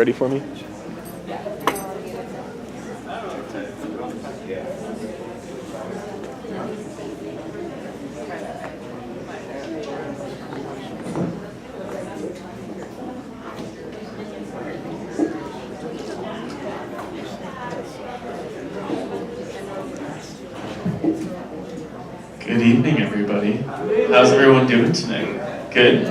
Ready for me? Good evening, everybody. How's everyone doing tonight? Good?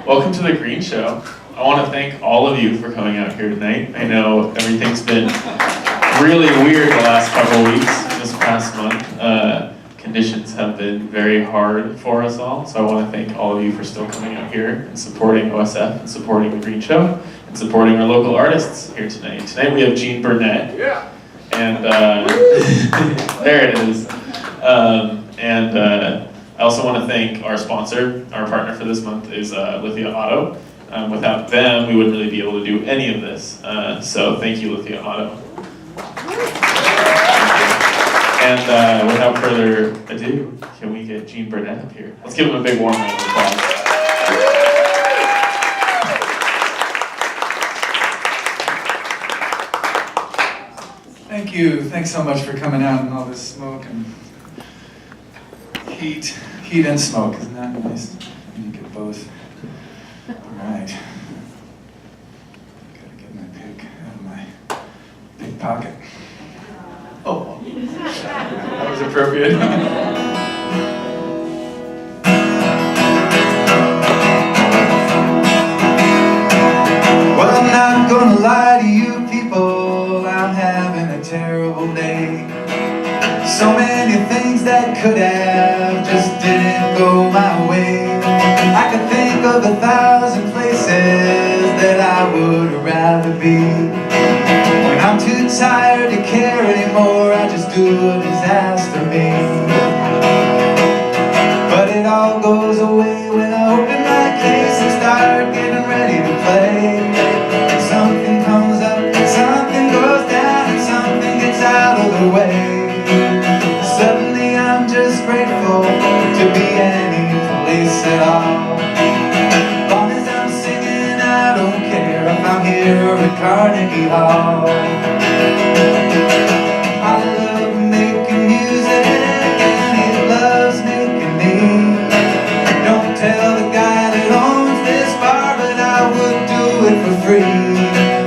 Welcome to the Green Show. I want to thank all of you for coming out here tonight. I know everything's been really weird the last couple of weeks, this past month. Conditions have been very hard for us all, so I want to thank all of you for still coming out here and supporting OSF and supporting the Green Show and supporting our local artists here tonight. Tonight we have Burnett. Yeah. And there it is. I also want to thank our sponsor. Our partner for this month is Lithia Auto. Without them, we wouldn't really be able to do any of this. So thank you, Lithia Auto. And without further ado, can we get Burnett up here? Let's give him a big warm round of applause. Thank you. Thanks so much for coming out in all this smoke and heat and smoke. Isn't that nice? You get both. All right. Gotta get my pick out of my big pocket. Oh, that was appropriate. Well, I'm not gonna lie to you people, I'm having a terrible day. So many things that could have just didn't go my way. I could think of 1,000 places that I would rather be. When I'm too tired to care anymore, I just do what is asked of me. But it all goes away when I open my case and start getting ready to play. Something comes up, something goes down, and something gets out of the way. Suddenly I'm just grateful to be any place at all. Long as I'm singing, I don't care if I'm here at Carnegie Hall. I love making music and he loves making me. Don't tell the guy that owns this bar, but I would do it for free.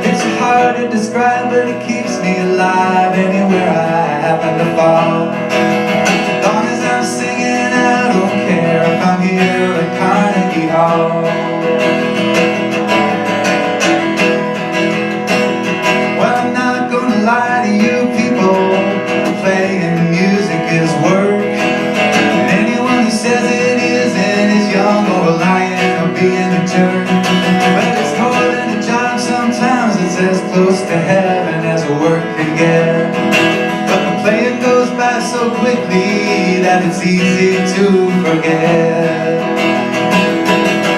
It's hard to describe, but it keeps me alive anywhere I happen to fall. Long as I'm singing, I don't care if I'm here at Carnegie Hall. Well, I'm not gonna lie to you people, playing music is work. And anyone who says it isn't is young or lying or being a jerk. But it's more than a job, sometimes it's as close to heaven as work can get. But the playing goes by so quickly that it's easy to forget.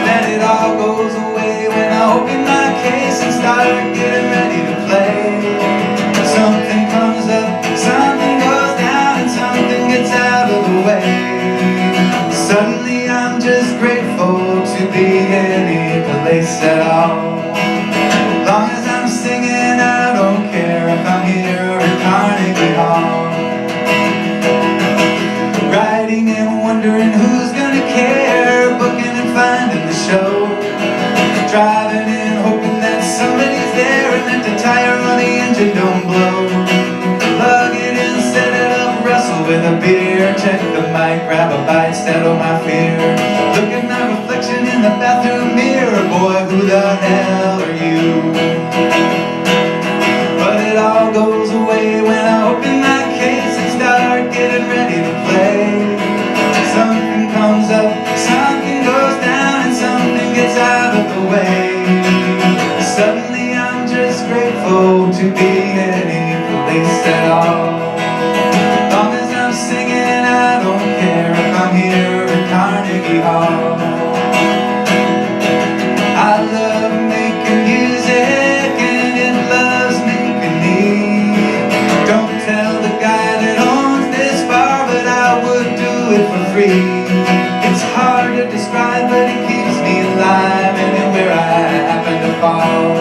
Then it all goes away when I open my case and start getting ready to play. Something comes up, something goes down, and something gets out of the way. Suddenly I'm just grateful to be any place at all. Long as I'm singing, I don't care if I'm here at Carnegie Hall. Writing and wondering who's gonna care, booking and finding the show. Driving and hoping that somebody's there and that the tire on the engine don't blow. Plug it in, set it up, wrestle with a beer, check the mic, grab a bite, settle my fear. Look at my reflection in the bathroom mirror, boy, who the hell are you? But it all goes away when I open my case and start getting ready to play. Something comes up, something goes down, and something gets out of the way. Suddenly I'm just grateful to be any place at all. Long as I'm singing, I don't care if I'm here at Carnegie Hall. I love making music and it loves making me. Don't tell the guy that owns this bar, but I would do it for free. It's hard to describe, but it keeps me alive anywhere I happen to fall.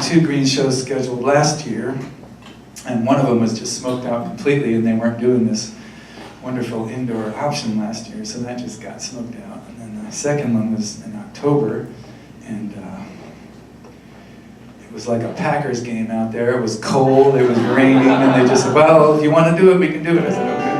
had 2 green shows scheduled last year, and one of them was just smoked out completely, and they weren't doing this wonderful indoor option last year, so that just got smoked out. And then the second one was in October, and it was like a Packers game out there. It was cold, it was raining, and they just said, well, if you want to do it, we can do it. I said, okay.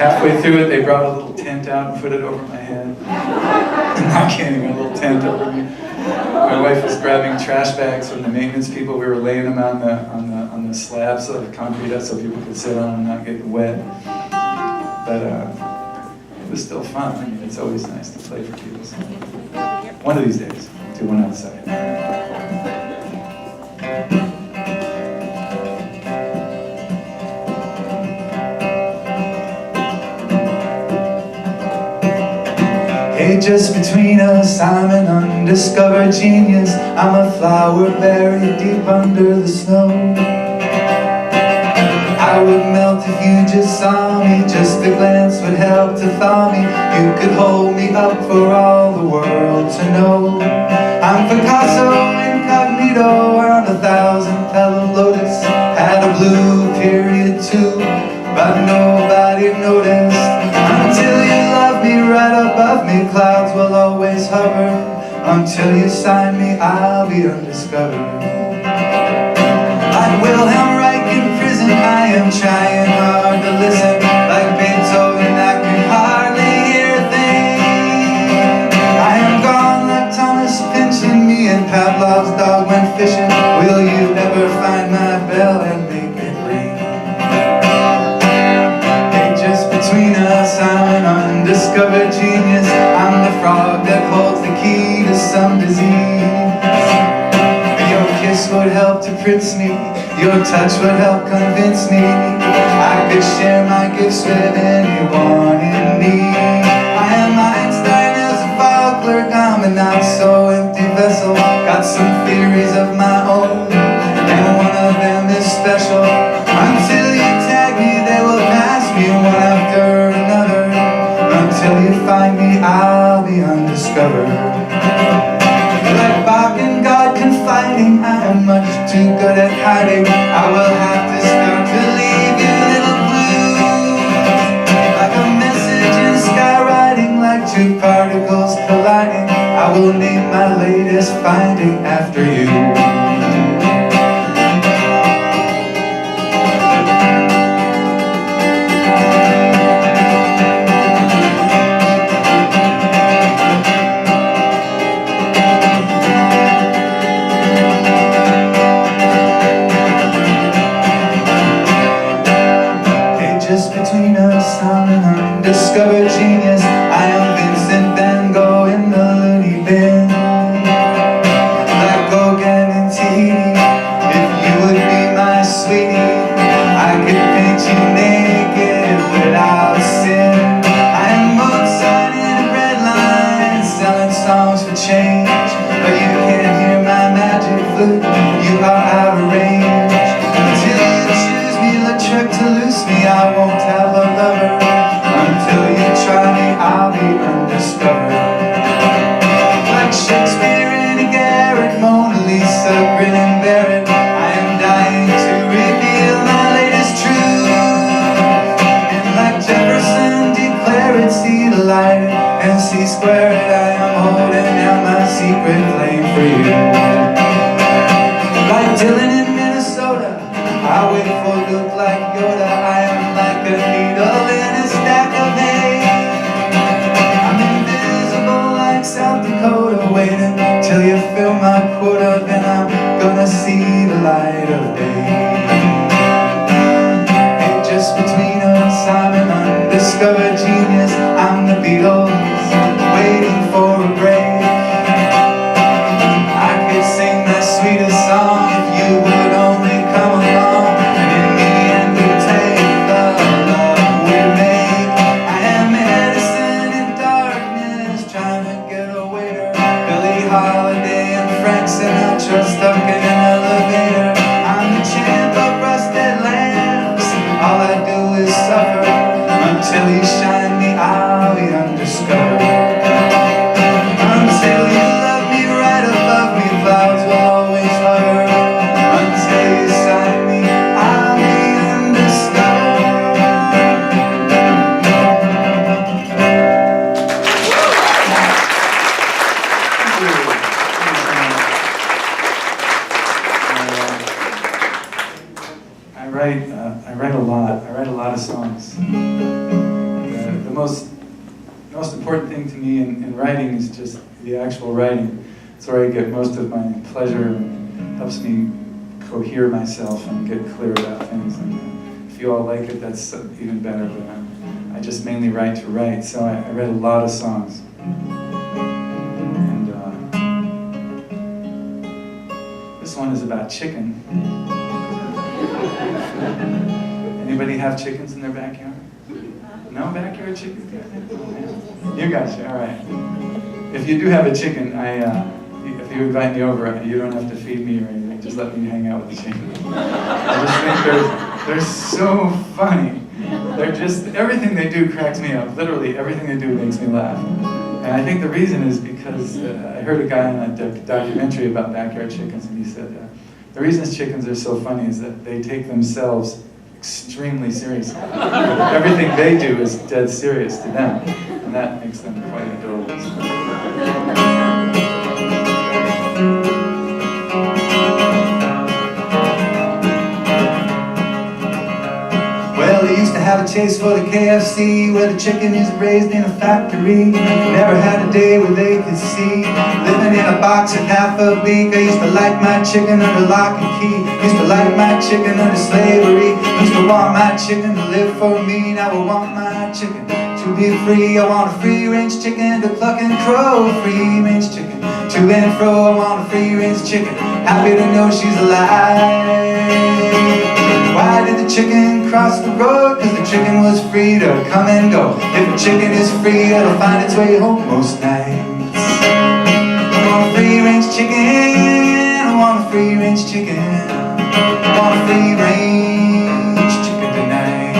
Halfway through it, they brought a little tent out and put it over my head. I'm not kidding, a little tent over me. My wife was grabbing trash bags from the maintenance people. We were laying them on the slabs of concrete so people could sit on them and not get wet. But it was still fun. I mean, it's always nice to play for people. So one of these days, do one outside. Hey, just between us, I'm an undiscovered genius. I'm a flower buried deep under the snow. I would melt if you just saw me. Just a glance would help to thaw me. You could hold me up for all the world to know. I'm Picasso incognito on 1,000-petal lotus. Had a blue period too, but nobody noticed. Until you love me right above me, clouds will always hover. Until you sign me, I'll be undiscovered. Like Wilhelm Reich in prison, I am trying hard to listen. Like Beethoven, I can hardly hear a thing. I am gone like Thomas Pynchon. Me and Pavlov's dog went fishing. Will you ever find my bell and make it ring? Hey, just between us, I'm an undiscovered genius. I'm the frog that holds the key to some disease. Your kiss would help to prince me. Your touch would help convince me I could share my gifts with anyone in need. I am Einstein as a file clerk. I'm a not so empty vessel. Got some theories of my own, and one of them is special. Until you tag me, they will pass me one after another. Until you find me, I'll be undiscovered. Like Bach and God confiding, I am much too good at hiding. I will have to start to leave you little blues. Like a message in skywriting, like 2 particles colliding. I will name my latest finding after you. Just between us, I'm an undiscovered genius. I am Vincent Van Gogh in the loony bin. Like Gauguin and Tahiti, if you would be my sweetie, I could paint you naked without sin. I am Mozart in a red line, selling songs for change. But you can't hear my magic flute, you are out of range. Until you choose me, Lautrec to loose me, I won't have a lover. Until you try me, I'll be undiscovered. Like Shakespeare in a garret, Mona Lisa grin and bear it. I am dying to reveal my latest truth. And like Jefferson, declare it, see the light and see square it. I am holding out my secret flame for you. Like Dylan in Minnesota, I wait for Luke like Yoda. I am like a needle in a stack of hay. I'm invisible like South Dakota, waiting till you fill my quota. Then I'm gonna see the light of day. Hey, just between us, I'm an undiscovered genius. I'm the Beatles, waiting for a break. I could sing my sweetest song if you would only come along. And in the end we take the love we make. I am Edison in darkness, trying to get a waiter. Billie Holiday and Frank Sinatra stuck in an elevator. I'm the champ of rusted lamps. All I do is suffer. Until you shine me, I'll be undiscovered. Until you love me right above me, clouds will always hover. The most important thing to me in writing is just the actual writing. It's where I get most of my pleasure and helps me cohere myself and get clear about things. And if you all like it, that's even better. But I just mainly write to write, so I read a lot of songs. And this one is about chicken. Anybody have chickens in their backyard? No backyard chickens? You guys, all right. If you do have a chicken, if you invite me over, you don't have to feed me or anything. Just let me hang out with the chicken. I just think they're so funny. They're just, everything they do cracks me up. Literally, everything they do makes me laugh. And I think the reason is because I heard a guy in a documentary about backyard chickens, and he said the reason chickens are so funny is that they take themselves extremely seriously. Everything they do is dead serious to them, and that makes them quite adorable. Well, they used to have a taste for the KFC, where the chicken is raised in a factory. Never had a day where they could see. Living in a box at half a beak. I used to like my chicken under lock and key. Used to like my chicken under slavery. Used to want my chicken to live for me. Now I want my chicken to be free. I want a free-range chicken to pluck and crow. Free-range chicken to and fro. I want a free-range chicken, happy to know she's alive. Why did the chicken cross the road? Cause the chicken was free to come and go. If a chicken is free, it'll find its way home most nights. I want a free-range chicken. I want a free-range chicken. I want a free-range chicken tonight.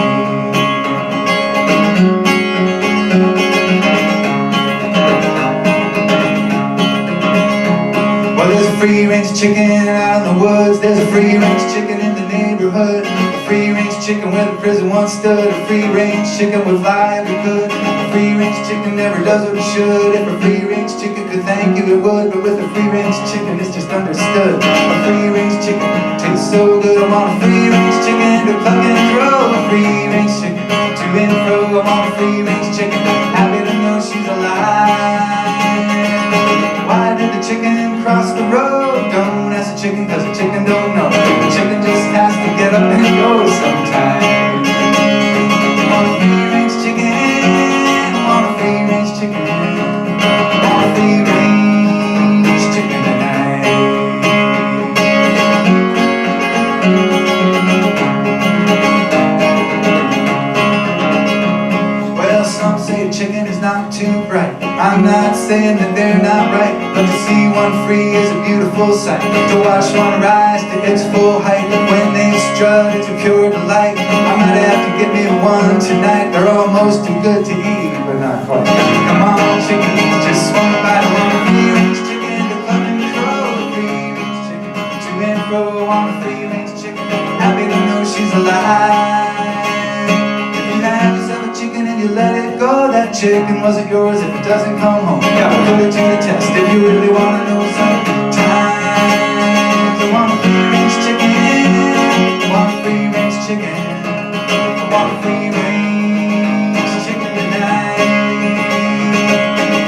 Well, there's a free-range chicken out in the woods. There's a free-range chicken in the neighborhood. A free-range chicken where the prison once stood. A free-range chicken would fly if it could. A free-range chicken never does what it should. If a free-range chicken could thank you, it would. But with a free-range chicken, it's just understood. A free-range chicken tastes so good. I want a free-range chicken to pluck and crow. A free-range chicken to and fro. I want a free-range chicken, happy to know she's alive. Why did the chicken cross the road? Don't ask the chicken, cause the chicken don't know. The chicken just has to get up and go sometime. I want a free-range chicken. I want a free-range chicken. I want a free-range chicken tonight. Well, some say chicken is not too bright. I'm not saying that they're not right, but to see one free is a beautiful sight. To watch one rise to its full height. When they strut, it's a pure delight. I might have to get me one tonight. They're almost too good to eat, but not quite. Come on, chicken, just one bite. I want a free-range chicken to pluck and crow. A free-range chicken to and fro. I want a free-range chicken, happy to know she's alive. You let it go, that chicken wasn't yours if it doesn't come home. Gotta put it to the test if you really wanna know sometimes. I want a free-range chicken. I want a free-range chicken. I want a free-range chicken tonight.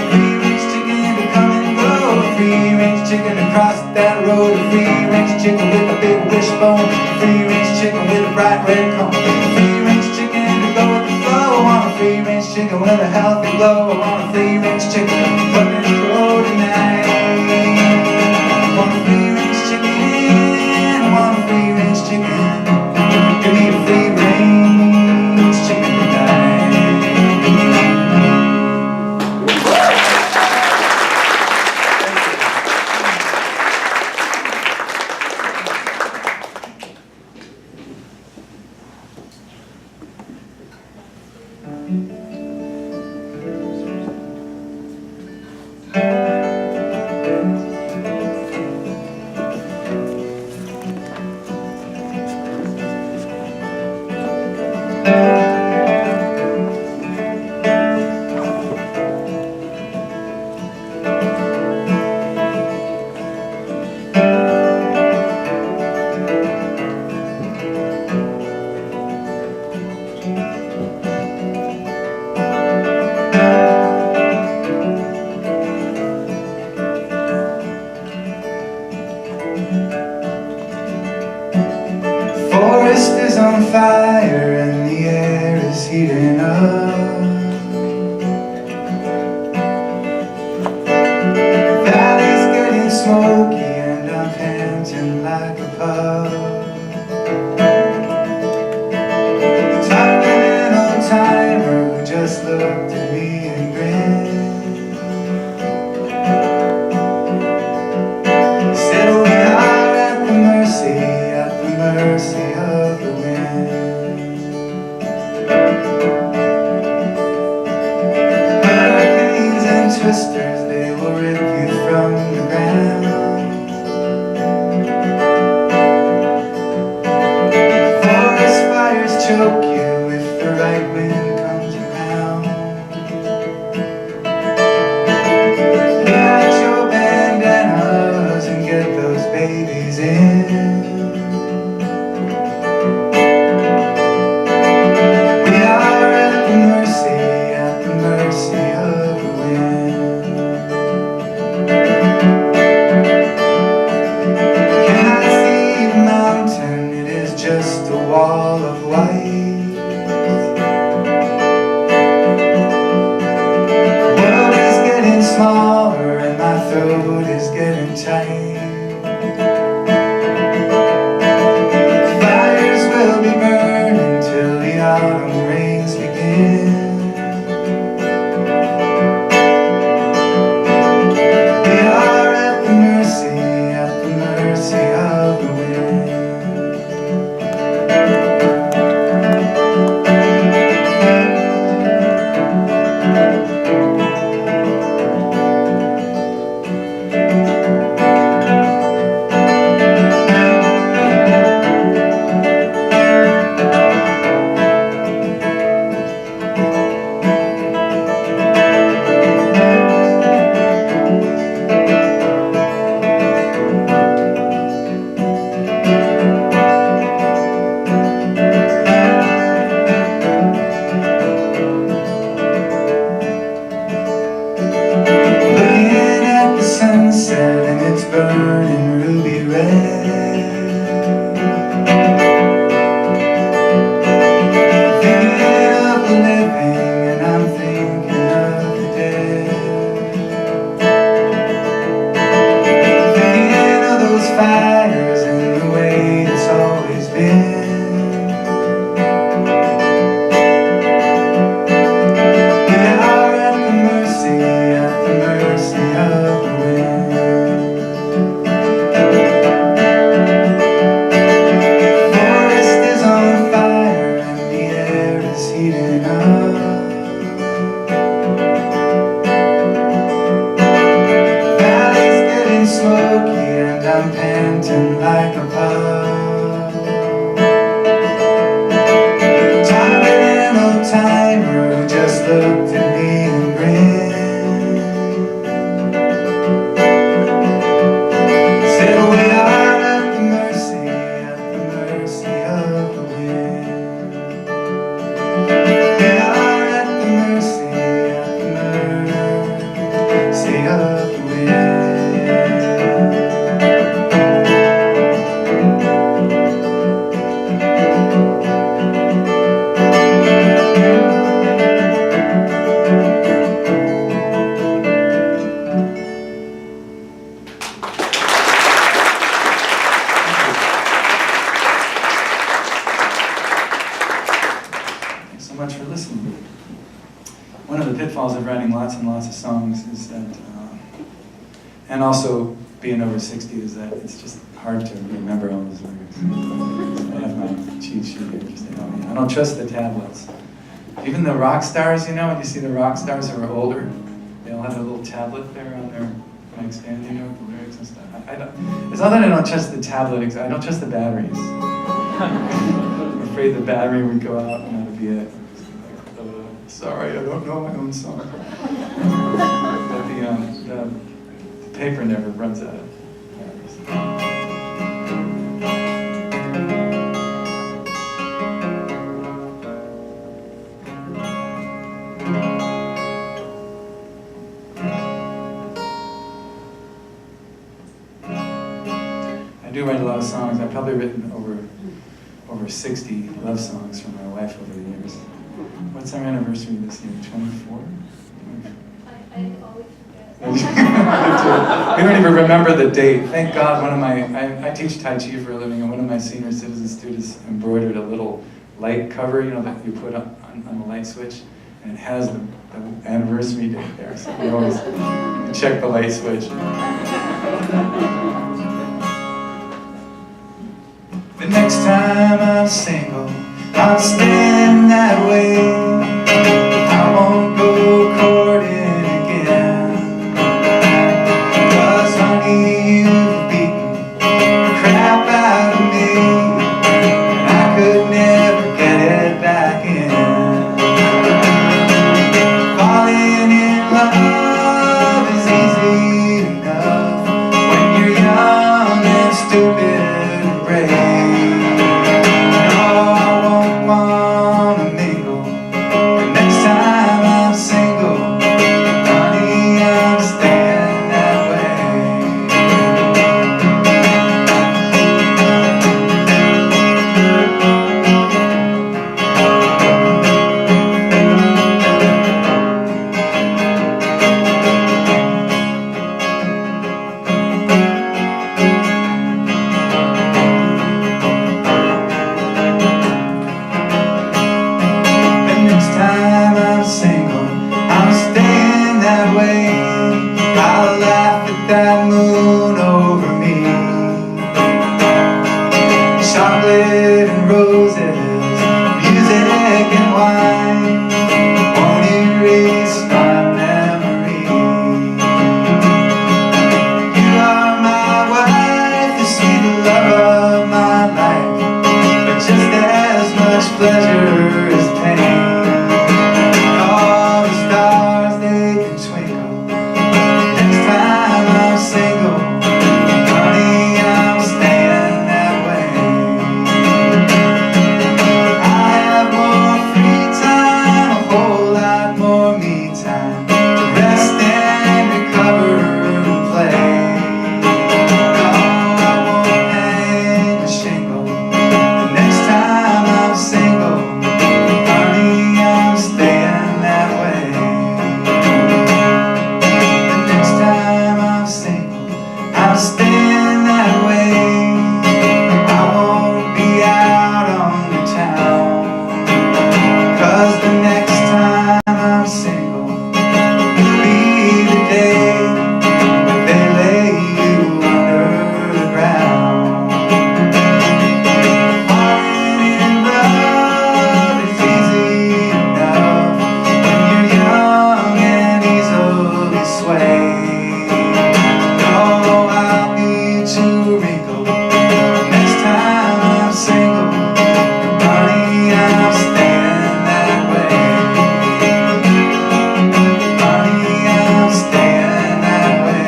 Free-range chicken to come and go. A free-range chicken to cross that road. A free-range chicken with a big wishbone. A free-range chicken with a bright red cone. Free-range chicken to go with the flow. I want a free-range chicken with a healthy glow. I want a free-range chicken, pluck and crow tonight. I want a free-range chicken. I want a free-range chicken. Give me a free-range chicken tonight. heating up. Valley's getting smoky and I'm panting like a pup. Talking an old timer who just looked at me and grinned. Said we are at the mercy of the wind. Hurricanes and twisters, they will rip you from the ground. Forest fires choke you if the right wind comes around. Get out your bandanas and get those babies in. We are at the mercy of the wind. Cannot see the mountain, it is just a wall of white. The world is getting smaller and my throat is getting tight. Fires will be burning till the autumn rains begin. We are at the mercy of the wind. Looking at the sunset and it's burning ruby red. Thinking of the living and I'm thinking of the dead. Thinking of those fires and the way it's always been. We are at the mercy of the wind. Forest is on fire and the air is heating up. Valley's getting smoky and I'm panting like a pup. Talking an old timer who just looked at me and grinned. Said we are at the mercy of the wind. We are at the mercy of the wind. Thanks so much for listening. One of the pitfalls of writing lots and lots of songs is that, and also being over 60, is that it's just hard to remember all those lyrics. So I have my cheat sheet here just to help me. I don't trust the tablets. Even the rock stars, you know, when you see the rock stars who are older, they all have a little tablet there on their mic stand, you know, with the lyrics and stuff. I don't, it's not that I don't trust the tablet, I don't trust the batteries. I'm afraid the battery would go out and that'd be it. Sorry, I don't know my own song. But the paper never runs out of batteries. I do write a lot of songs. I've probably written over 60 love songs for my wife over the years. What's our anniversary this year? 24? I always forget. We don't even remember the date. Thank God I teach Tai Chi for a living, and one of my senior citizen students embroidered a little light cover, that you put on the light switch, and it has the anniversary date there, so we always check the light switch. The next time I'm single, I'll stand that way. I won't go courting again. 'Cause honey, you've beaten the crap out of me, and I could never get it back in. Falling in love is easy enough when you're young and stupid and brave. That moon over me, chocolate and roses, music and wine won't erase my memory. You are my wife, the sweet love of my life, but just as much pleasure as pain. All the stars, they can twinkle next time I'm single, honey, I'm staying that way. I have more free time, a whole lot more me time, to rest and recover and play. No, I won't hang a shingle the next time I'm single, honey, I'm staying that way. I'm staying that way. I won't be out on the town, 'cause the next time I'm single will be the day when they lay you under the ground. Falling in love is easy enough when you're young and easily swayed. To wrinkle next time I'm single, honey, I'm staying that way. Honey, I'm staying that way.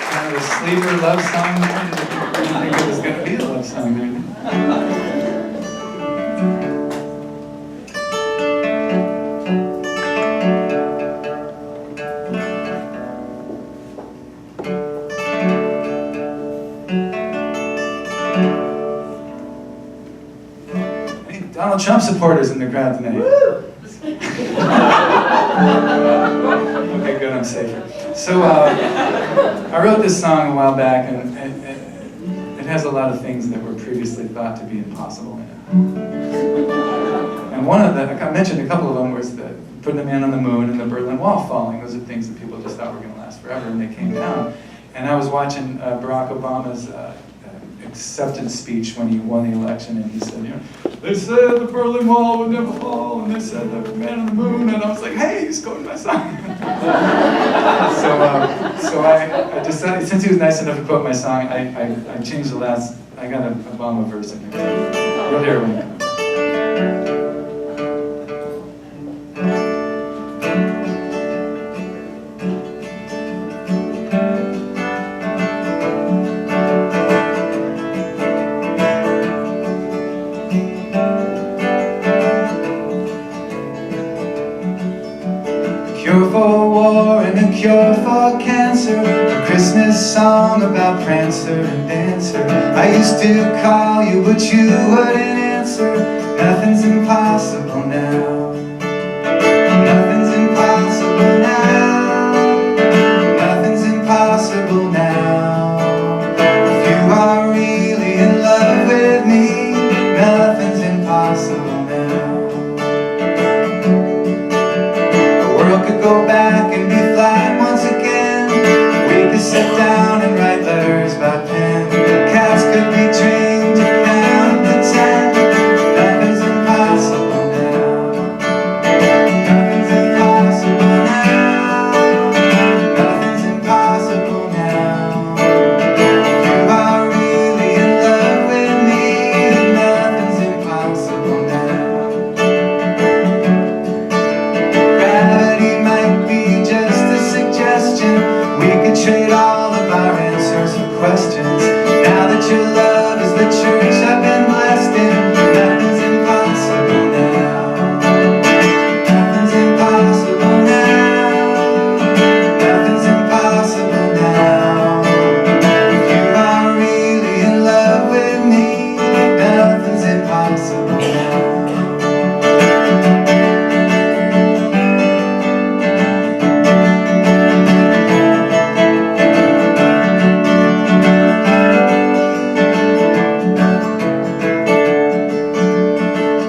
Kind of a sleeper love song there. I didn't think it was going to be a love song there. Donald Trump supporters in the crowd tonight. Okay, good, I'm safer. So I wrote this song a while back, and it has a lot of things that were previously thought to be impossible in it. And one of them, I mentioned a couple of them, was the putting the man on the moon and the Berlin Wall falling. Those are things that people just thought were going to last forever, and they came down. And I was watching Barack Obama's acceptance speech when he won the election, and he said, they said the Berlin Wall would never fall, and they said the man on the moon, and I was like, hey, he's quoting my song. So I decided, since he was nice enough to quote my song, I changed the last, I got a Obama verse in there. You'll hear it when it comes. Cure for war and a cure for cancer, a Christmas song song about Prancer and Dancer. I used to call you, but you wouldn't answer. Nothing's impossible now. Nothing's impossible now. Nothing's impossible now. If you are really in love with me, nothing's impossible now. The world could go back and be flat once again. We could sit down and write letters by pen. Cats could be trained to count up to 10. Nothing's impossible now. Nothing's impossible now. Nothing's impossible now. If you are really in love with me, nothing's impossible now. Gravity might be just a suggestion. We could trade all of our answers for questions. Now that your love is the church I've been blessed in, nothing's impossible now. Nothing's impossible now. Nothing's impossible now. If you are really in love with me, nothing's impossible now.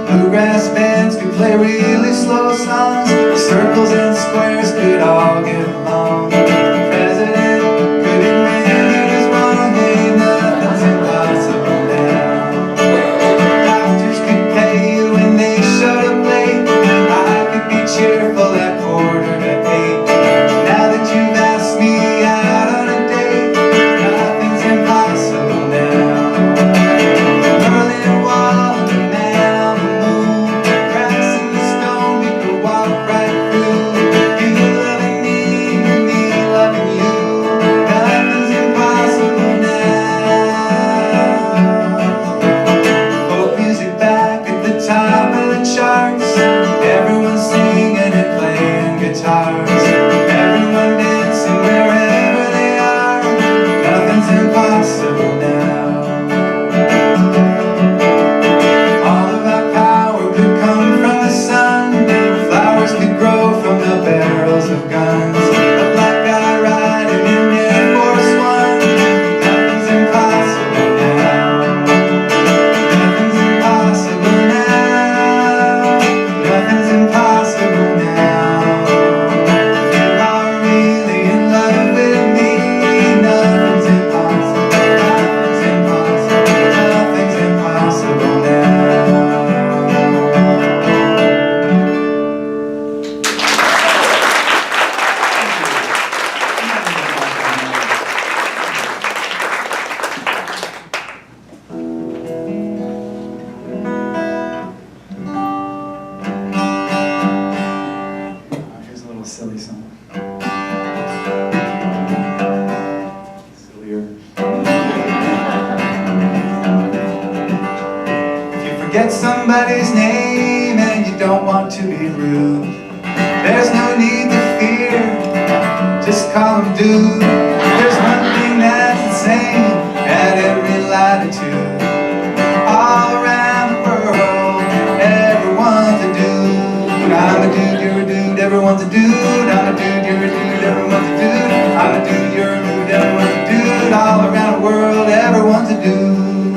Bluegrass bands could play really slow songs. Circles and squares could all get along. The president could admit he was wrong. Hey, nothing's impossible now. Doctors could pay you when they showed up late. I could be cheerful at 7:45. Now that you've asked me out on a date, nothing's impossible now. Berlin Wall and the man on the moon, cracks in the stone we could walk right through. You loving me and me loving you, nothing's impossible now. Folk music back at the top of the charts, everyone singing and playing guitars, everyone dancing wherever they are, nothing's impossible now. All of our power could come from the sun. Flowers could grow from the barrels of guns. A black guy riding in Air Force One. Nothing's impossible now. Nothing's impossible now. Nothing's impossible now. If you are really in love with me, nothing's impossible. Nothing's impossible. Nothing's impossible now. Here's a little silly song. Sillier. If you forget somebody's name and you don't want to be rude, there's no need to fear, just call him dude. There's one thing that's the same at every latitude. All around the world, everyone's a dude. I'm a dude, you're a dude, everyone's a dude. I'm a dude, you're a dude, everyone's a dude. I'm a dude, you're a dude, everyone's a dude. All around the world, everyone's a dude.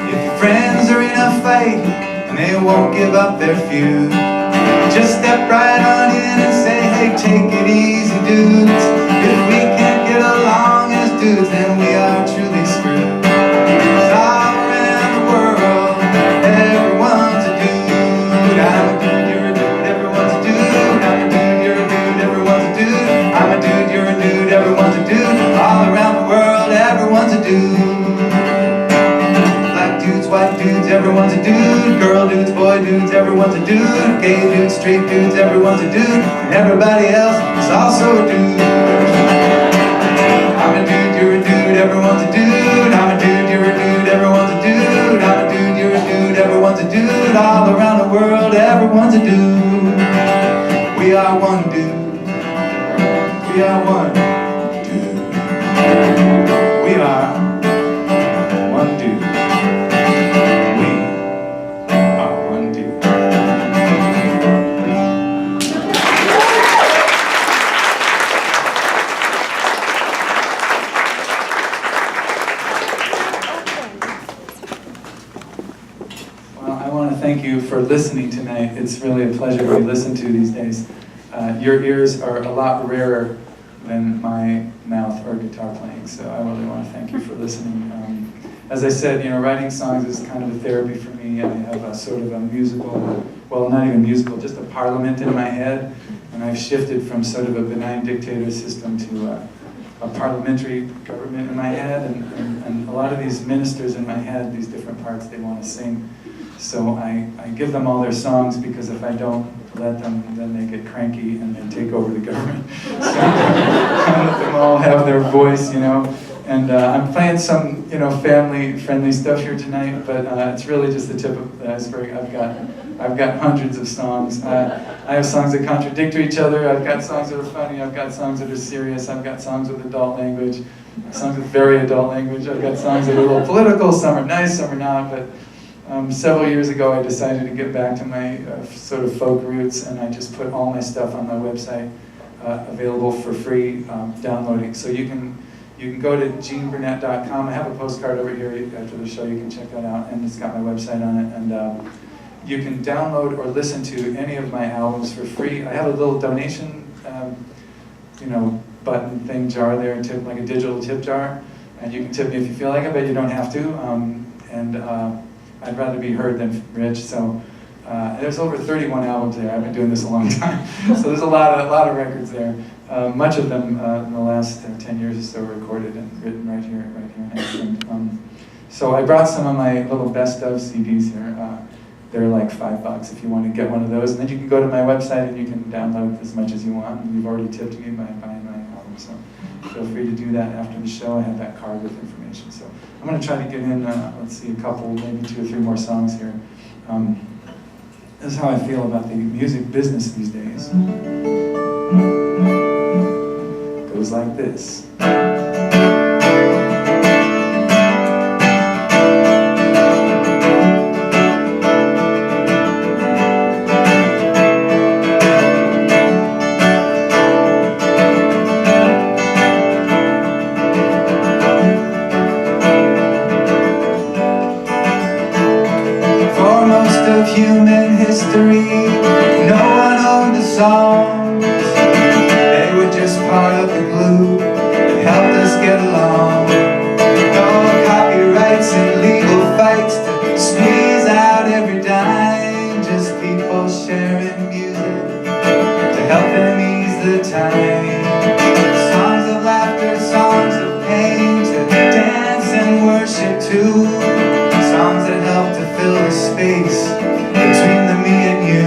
If your friends are in a fight and they won't give up their feud, just step right on in and say, hey, take it easy, dudes. If we can't get along as dudes, then we are truly screwed. 'Cause all around the world, everyone's a dude. I'm a dude, you're a dude, everyone's a dude. I'm a dude, you're a dude, everyone's a dude. I'm a dude, you're a dude, everyone's a dude. All around the world, everyone's a dude. Black dudes, white dudes, everyone's a dude. Girl dudes, boy dudes, everyone's a dude. Gay dudes, straight dudes, everyone's a dude. And everybody else is also a dude. I'm a dude, you're a dude, everyone's a dude. I'm a dude, you're a dude, everyone's a dude. I'm a dude, you're a dude, everyone's a dude. All around the world, everyone's a dude. We are one dude. We are one. thank you for listening tonight. It's really a pleasure to be listened to these days. Your ears are a lot rarer than my mouth or guitar playing, so I really want to thank you for listening. As I said, writing songs is kind of a therapy for me. I have a sort of a musical, well, not even musical, just a parliament in my head, and I've shifted from sort of a benign dictator system to a parliamentary government in my head, and a lot of these ministers in my head, these different parts they want to sing. So I give them all their songs, because if I don't let them, then they get cranky and they take over the government. So I let them all have their voice, And I'm playing some, family-friendly stuff here tonight, but it's really just the tip of the iceberg. I've got hundreds of songs. I have songs that contradict each other. I've got songs that are funny. I've got songs that are serious. I've got songs with adult language. Songs with very adult language. I've got songs that are a little political. Some are nice, some are not. But several years ago, I decided to get back to my sort of folk roots, and I just put all my stuff on my website, available for free downloading. So you can go to geneburnett.com. I have a postcard over here after the show. You can check that out, and it's got my website on it. And you can download or listen to any of my albums for free. I have a little donation, button thing jar there, tip, like a digital tip jar, and you can tip me if you feel like it, but you don't have to. I'd rather be heard than rich. So there's over 31 albums there. I've been doing this a long time, so there's a lot of records there. Much of them in the last 10 years or so recorded and written right here in Ashland. So I brought some of my little best of CDs here. They're like $5 if you want to get one of those, and then you can go to my website and you can download as much as you want. And you've already tipped me by buying my album, so feel free to do that after the show. I have that card with information. So I'm going to try to get in, let's see, a couple, maybe 2 or 3 more songs here. This is how I feel about the music business these days. Goes like this. Human history, no one owned the songs. They were just part of the glue that helped us get along. No copyrights and legal fights to squeeze out every dime. Just people sharing music to help them ease the time. Songs of laughter, songs of pain, to dance and worship to. Songs that help to fill the space between the me and you.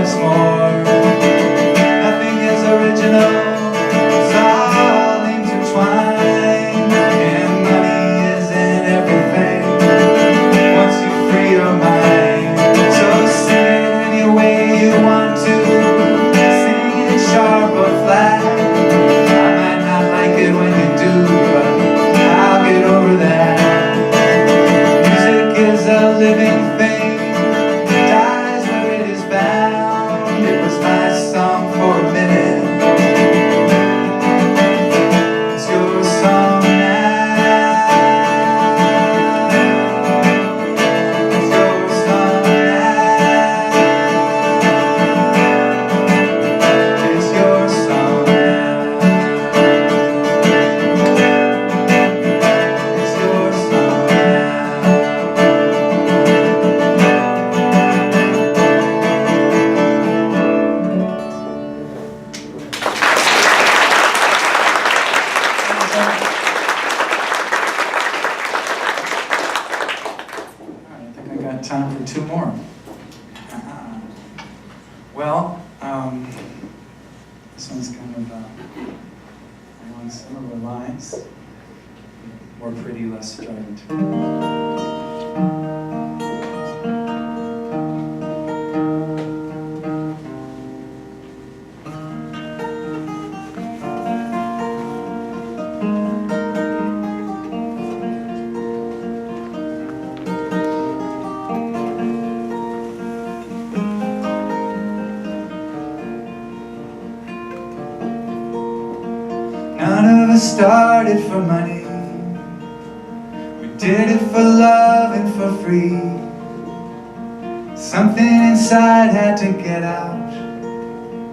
us more. Nothing is original, it's all intertwined, and money isn't everything once you free your mind. So sing it any way you want to, sing it sharp or flat. I might not like it when you do, but I'll get over that. Music is a living thing, dies where it is bound. It was my song for a minute, it's your song now. It's your song now. It's your song now. It's your song now. I think I got time for two more. Well, this one's kind of along similar lines. More pretty, less strident. None of us started for money. We did it for love and for free. Something inside had to get out,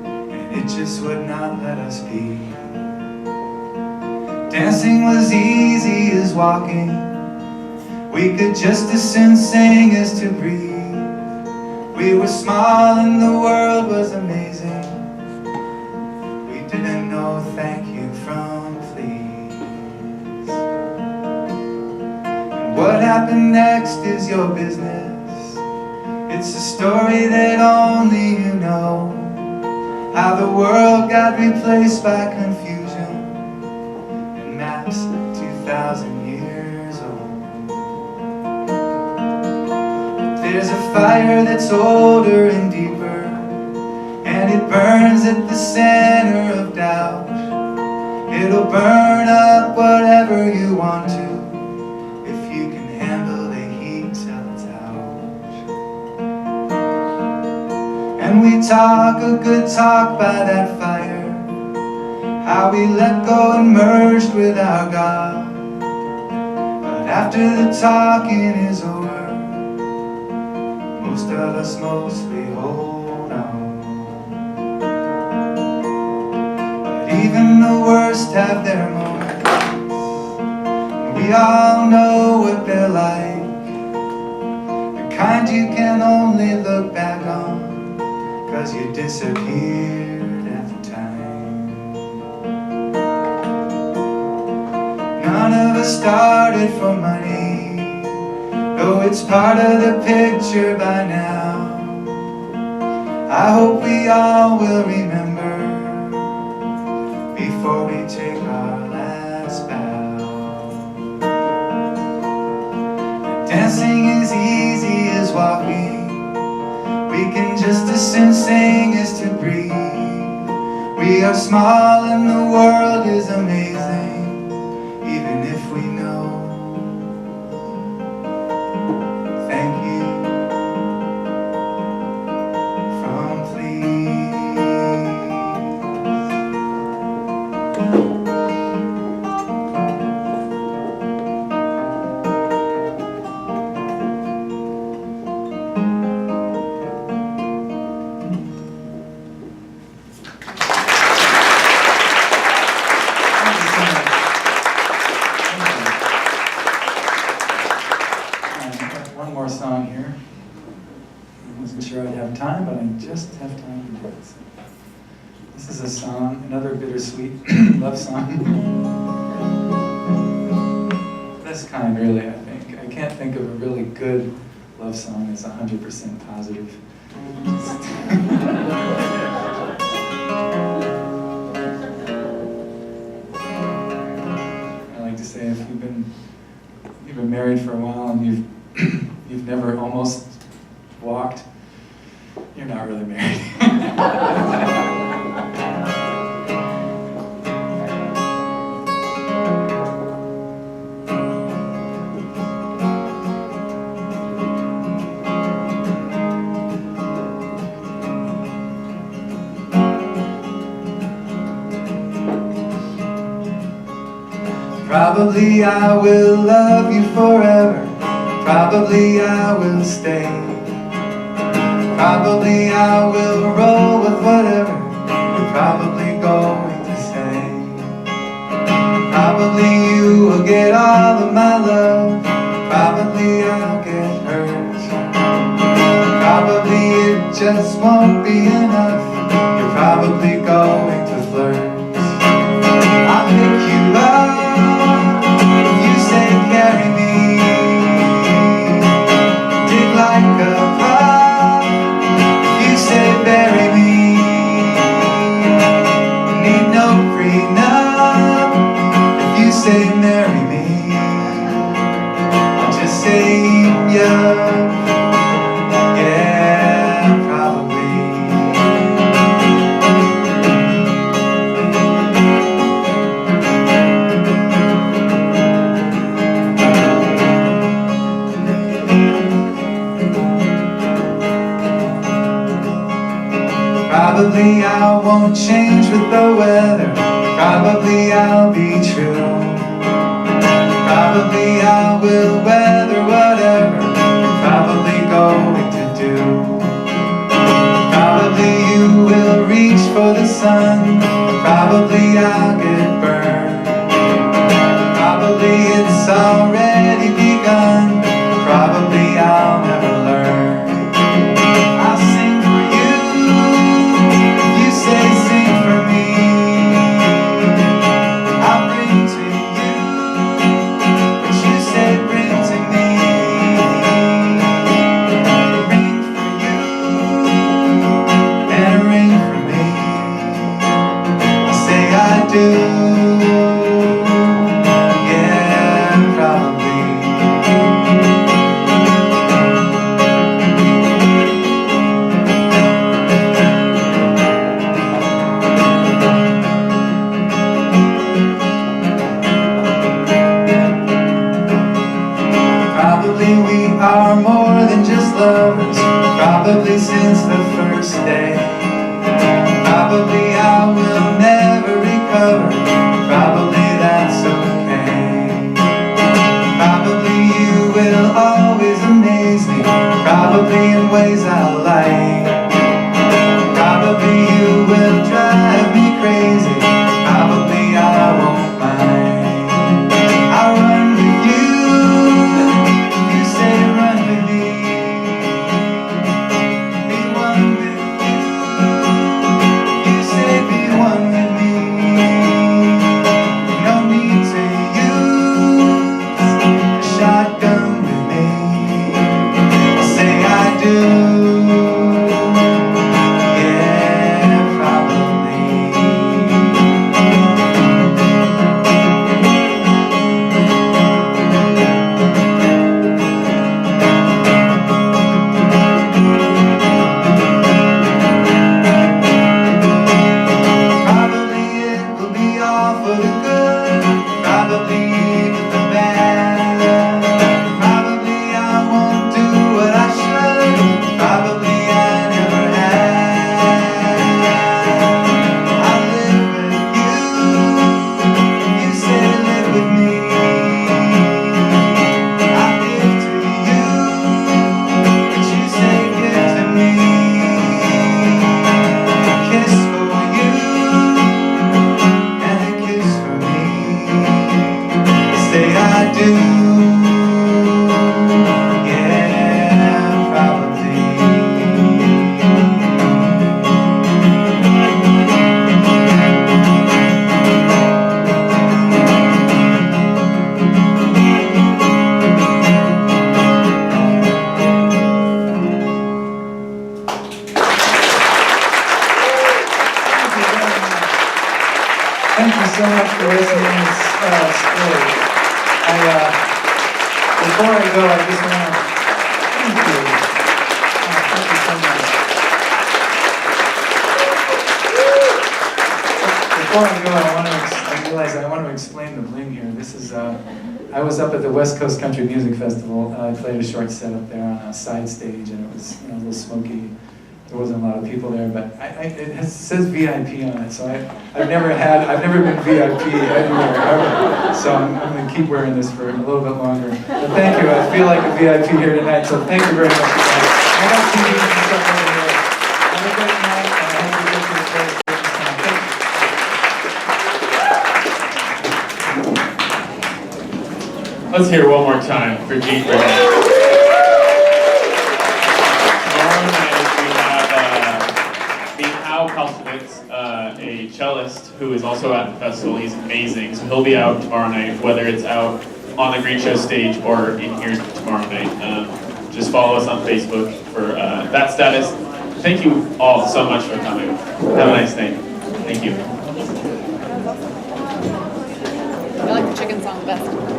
and it just would not let us be. Dancing was easy as walking. We could just as soon sing as to breathe. We were small and the world was amazing. We didn't know thank you from please. And what happened next is your business. It's a story that only you know. How the world got replaced by confusion and maps 2,000 years old. But there's a fire that's older and deeper, and it burns at the center of doubt. It'll burn up whatever you want to, if you can handle the heat till it's out. And we talk a good talk by that fire, how we let go and merged with our God. But after the talking is over, most of us mostly hold on. Even the worst have their moments. We all know what they're like, the kind you can only look back on, 'cause you disappeared at the time. None of us started for money, though it's part of the picture by now. I hope we all will remember before we take our last bow. Dancing is easy as walking. We can just as soon sing as to breathe. We are small and the world is amazing, even if we know. Thank you from please. One more song here. I wasn't sure I'd have time, but I just have time to do it. This is a song, another bittersweet love song. This kind, really, I think. I can't think of a really good love song that's 100% positive. I like to say if you've been married for a while and you've never almost walked, you're not really married. Probably I will love you forever. Probably I will stay. Probably I will roll with whatever you're probably going to say. Probably you will get all of my love. Probably I'll get hurt. Probably it just won't be enough. You're probably going to flirt. I'll pick you up. You say carry me, dig like a pup. You say bury me, need no prenup. If you say marry me, I'll just say yeah, yeah, probably. Probably I won't change with the weather. Probably I'll be true. Probably I will weather whatever you're probably going to do. Probably you will reach for the sun. Probably I'll get burned. Probably it's already begun. Probably I'll never learn. I'll sing for you. You say sing for me. I'll bring to you what you say bring to me. A ring for you and a ring for me. I say I do. Yeah, probably. Probably we are more than just lovers. Probably since the first day. Probably I will never recover. Probably that's okay. Probably you will always amaze me. Probably in ways I like. Probably you will drive me crazy. Probably I won't mind. I'll run with you. You say run with me. Be one with you. You say thank you so much for listening. It's great. Before I go, I just want to thank you. Thank you so much. Before I go, I realize I want to explain the bling here. This is, I was up at the West Coast Country Music Festival, and I played a short set up there on a side stage, and it was a little smoky. There wasn't a lot of people there, but it says VIP on it, so I've never been VIP anywhere ever. So I'm going to keep wearing this for a little bit longer. But thank you. I feel like a VIP here tonight, so thank you very much. I got TVs and stuff over here. Have a great night, and I hope you get to the place. Let's hear one more time for Gene Burnett. Tomorrow night we have the acoustics, a cellist who is also at the festival. He's amazing, so he'll be out tomorrow night, whether it's out on the Green Show stage or in here tomorrow night. Just follow us on Facebook for that status. Thank you all so much for coming. Have a nice night. Thank you. I like the chicken song the best.